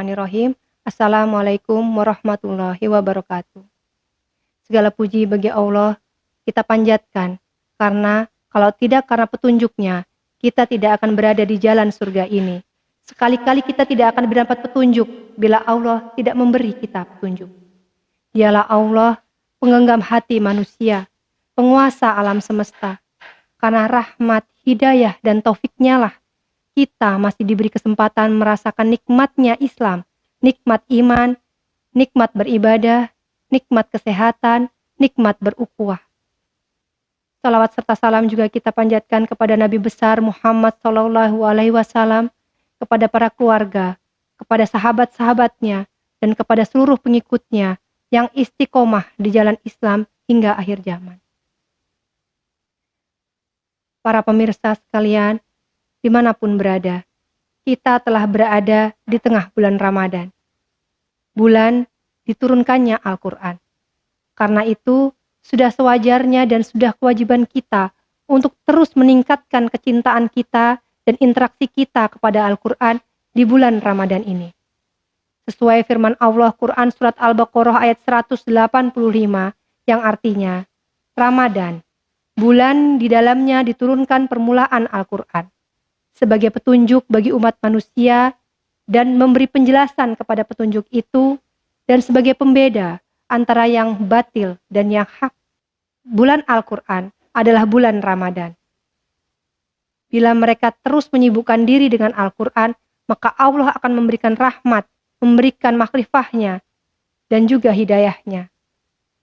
Bismillahirrahmanirrahim. Assalamualaikum warahmatullahi wabarakatuh. Segala puji bagi Allah kita panjatkan, karena kalau tidak karena petunjuknya, kita tidak akan berada di jalan surga ini. Sekali-kali kita tidak akan mendapat petunjuk bila Allah tidak memberi kita petunjuk. Dialah Allah, penggenggam hati manusia, penguasa alam semesta. Karena rahmat, hidayah, dan taufiknya lah kita masih diberi kesempatan merasakan nikmatnya Islam, nikmat iman, nikmat beribadah, nikmat kesehatan, nikmat berukhuwah. Salawat serta salam juga kita panjatkan kepada Nabi besar Muhammad SAW, kepada para keluarga, kepada sahabat-sahabatnya, dan kepada seluruh pengikutnya yang istiqomah di jalan Islam hingga akhir zaman. Para pemirsa sekalian, dimanapun berada, kita telah berada di tengah bulan Ramadan. Bulan diturunkannya Al-Quran. Karena itu, sudah sewajarnya dan sudah kewajiban kita untuk terus meningkatkan kecintaan kita dan interaksi kita kepada Al-Quran di bulan Ramadan ini. Sesuai firman Allah Quran Surat Al-Baqarah ayat 185 yang artinya, Ramadan, bulan di dalamnya diturunkan permulaan Al-Quran sebagai petunjuk bagi umat manusia dan memberi penjelasan kepada petunjuk itu dan sebagai pembeda antara yang batil dan yang hak. Bulan Al-Quran adalah bulan Ramadan. Bila mereka terus menyibukkan diri dengan Al-Quran, maka Allah akan memberikan rahmat, memberikan makrifahnya, dan juga hidayahnya.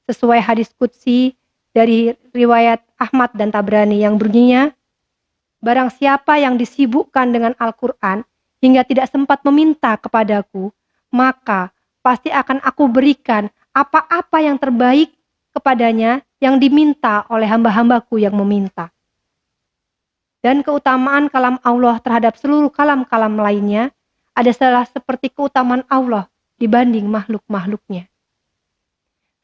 Sesuai hadis qudsi dari riwayat Ahmad dan Tabrani yang bunyinya, barang siapa yang disibukkan dengan Al-Quran hingga tidak sempat meminta kepadaku, maka pasti akan aku berikan apa-apa yang terbaik kepadanya yang diminta oleh hamba-hambaku yang meminta. Dan keutamaan kalam Allah terhadap seluruh kalam-kalam lainnya adalah seperti keutamaan Allah dibanding makhluk-makhluknya.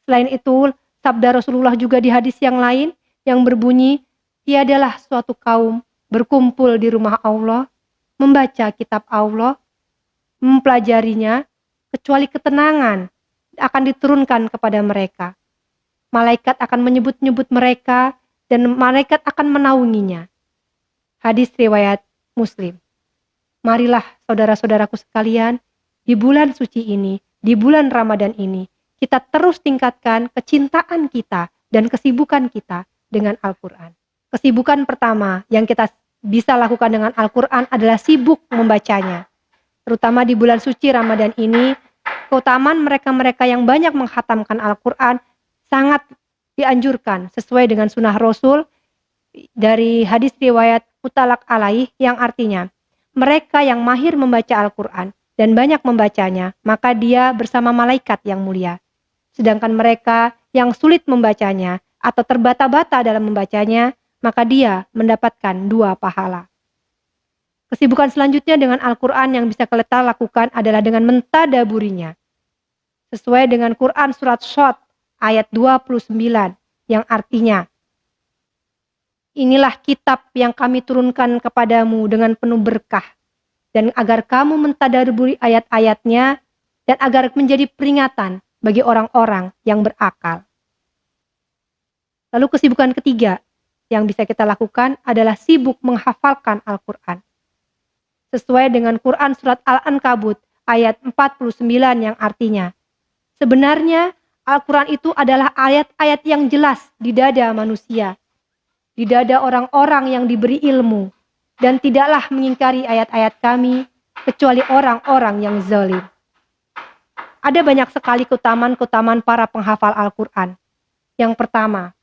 Selain itu, sabda Rasulullah juga di hadis yang lain yang berbunyi, tiadalah suatu kaum berkumpul di rumah Allah, membaca kitab Allah, mempelajarinya, kecuali ketenangan akan diturunkan kepada mereka. Malaikat akan menyebut-nyebut mereka dan malaikat akan menaunginya. Hadis riwayat Muslim. Marilah saudara-saudaraku sekalian, di bulan suci ini, di bulan Ramadan ini, kita terus tingkatkan kecintaan kita dan kesibukan kita dengan Al-Quran. Kesibukan pertama yang kita bisa lakukan dengan Al-Quran adalah sibuk membacanya. Terutama di bulan suci Ramadan ini, keutamaan mereka-mereka yang banyak menghatamkan Al-Quran sangat dianjurkan sesuai dengan sunnah Rasul dari hadis riwayat Mutalak alaih yang artinya, mereka yang mahir membaca Al-Quran dan banyak membacanya, maka dia bersama malaikat yang mulia. Sedangkan mereka yang sulit membacanya atau terbata-bata dalam membacanya, maka dia mendapatkan 2 pahala. Kesibukan selanjutnya dengan Al-Quran yang bisa kita lakukan adalah dengan mentadaburinya. Sesuai dengan Quran Surat Shad ayat 29 yang artinya, inilah kitab yang kami turunkan kepadamu dengan penuh berkah, dan agar kamu mentadaburi ayat-ayatnya, dan agar menjadi peringatan bagi orang-orang yang berakal. Lalu kesibukan ketiga yang bisa kita lakukan adalah sibuk menghafalkan Al-Quran. Sesuai dengan Quran Surat Al-Ankabut ayat 49 yang artinya, sebenarnya Al-Quran itu adalah ayat-ayat yang jelas di dada manusia, di dada orang-orang yang diberi ilmu, dan tidaklah mengingkari ayat-ayat kami kecuali orang-orang yang zalim. Ada banyak sekali keutamaan-keutamaan para penghafal Al-Quran. Yang pertama,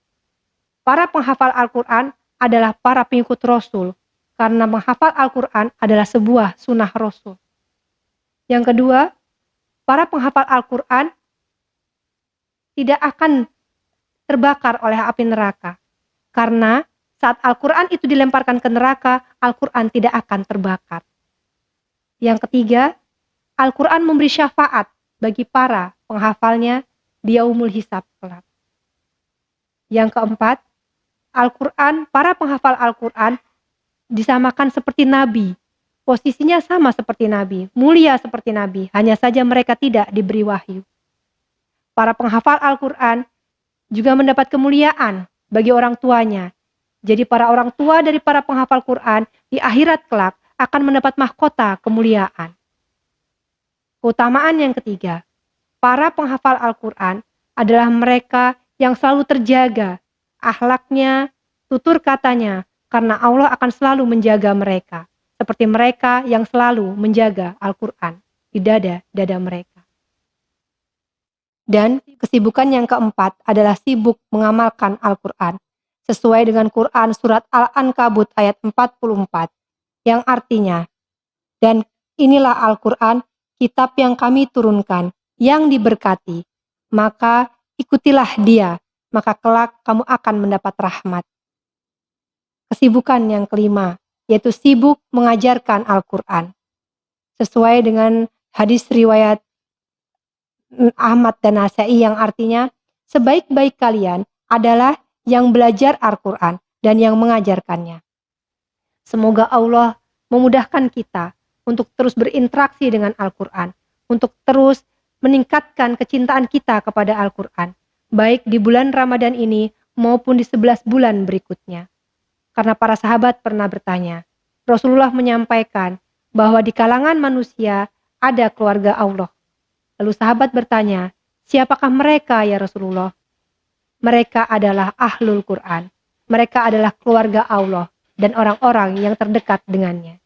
para penghafal Al-Quran adalah para pengikut Rasul, karena menghafal Al-Quran adalah sebuah sunnah Rasul. Yang kedua, para penghafal Al-Quran tidak akan terbakar oleh api neraka, karena saat Al-Quran itu dilemparkan ke neraka, Al-Quran tidak akan terbakar. Yang ketiga, Al-Quran memberi syafaat bagi para penghafalnya di yaumul hisab kelak. Yang keempat, Al-Quran, para penghafal Al-Quran disamakan seperti Nabi Posisinya sama seperti Nabi, mulia seperti Nabi, hanya saja mereka tidak diberi wahyu. Para penghafal Al-Quran juga mendapat kemuliaan bagi orang tuanya. Jadi para orang tua dari para penghafal Quran di akhirat kelak akan mendapat mahkota kemuliaan. Keutamaan yang ketiga, para penghafal Al-Quran adalah mereka yang selalu terjaga akhlaknya, tutur katanya, karena Allah akan selalu menjaga mereka. Seperti mereka yang selalu menjaga Al-Quran di dada-dada mereka. Dan kesibukan yang keempat adalah sibuk mengamalkan Al-Quran. Sesuai dengan Quran surat Al-Ankabut ayat 44. Yang artinya, dan inilah Al-Quran, kitab yang kami turunkan, yang diberkati. Maka ikutilah dia, maka kelak kamu akan mendapat rahmat. Kesibukan yang kelima, yaitu sibuk mengajarkan Al-Quran. Sesuai dengan hadis riwayat Ahmad dan Nasai yang artinya, sebaik-baik kalian adalah yang belajar Al-Quran dan yang mengajarkannya. Semoga Allah memudahkan kita untuk terus berinteraksi dengan Al-Quran, untuk terus meningkatkan kecintaan kita kepada Al-Quran, baik di bulan Ramadan ini maupun di 11 bulan berikutnya. Karena para sahabat pernah bertanya, Rasulullah menyampaikan bahwa di kalangan manusia ada keluarga Allah. Lalu sahabat bertanya, siapakah mereka ya Rasulullah? Mereka adalah Ahlul Quran. Mereka adalah keluarga Allah dan orang-orang yang terdekat dengannya.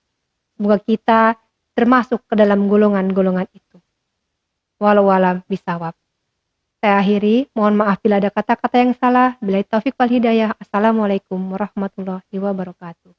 Semoga kita termasuk ke dalam golongan-golongan itu. Walau alam bisawab. Saya akhiri, mohon maaf bila ada kata-kata yang salah. Billahi taufik wal hidayah. Assalamualaikum warahmatullahi wabarakatuh.